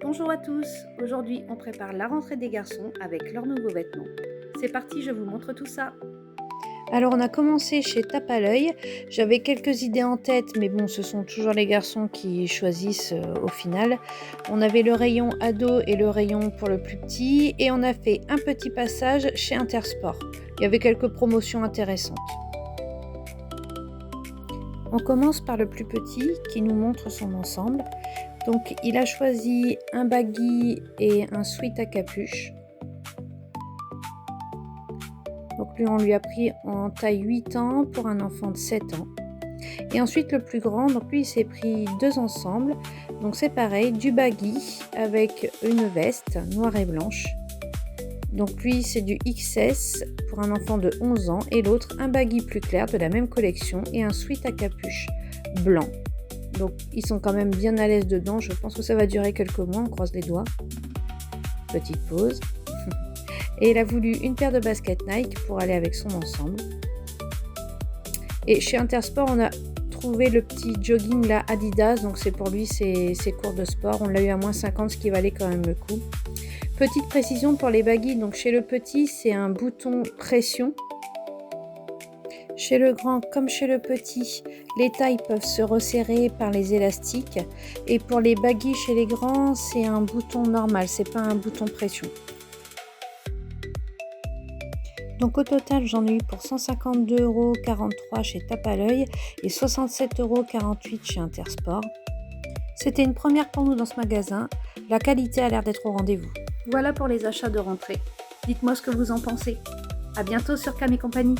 Bonjour à tous, aujourd'hui on prépare la rentrée des garçons avec leurs nouveaux vêtements. C'est parti, je vous montre tout ça. Alors on a commencé chez Tape à l'œil. J'avais quelques idées en tête, mais bon, ce sont toujours les garçons qui choisissent au final. On avait le rayon ado et le rayon pour le plus petit, et on a fait un petit passage chez Intersport. Il y avait quelques promotions intéressantes. On commence par le plus petit qui nous montre son ensemble. Donc il a choisi un baggy et un sweat à capuche. Donc lui, on lui a pris en taille 8 ans pour un enfant de 7 ans. Et ensuite le plus grand, donc lui il s'est pris deux ensembles. Donc c'est pareil, du baggy avec une veste noire et blanche. Donc lui c'est du XS pour un enfant de 11 ans et l'autre un baggy plus clair de la même collection et un sweat à capuche blanc. Donc ils sont quand même bien à l'aise dedans, je pense que ça va durer quelques mois, on croise les doigts. Petite pause. Et il a voulu une paire de baskets Nike pour aller avec son ensemble. Et chez Intersport, on a trouvé le petit jogging là Adidas, donc c'est pour lui ses cours de sport. On l'a eu à moins 50, ce qui valait quand même le coup. Petite précision pour les baggy, donc chez le petit, c'est un bouton pression. Chez le grand comme chez le petit, les tailles peuvent se resserrer par les élastiques. Et pour les baggy chez les grands, c'est un bouton normal, c'est pas un bouton pression. Donc au total, j'en ai eu pour 152,43 € chez Tape à l'œil et 67,48 € chez Intersport. C'était une première pour nous dans ce magasin. La qualité a l'air d'être au rendez-vous. Voilà pour les achats de rentrée. Dites-moi ce que vous en pensez. À bientôt sur Cam et compagnie.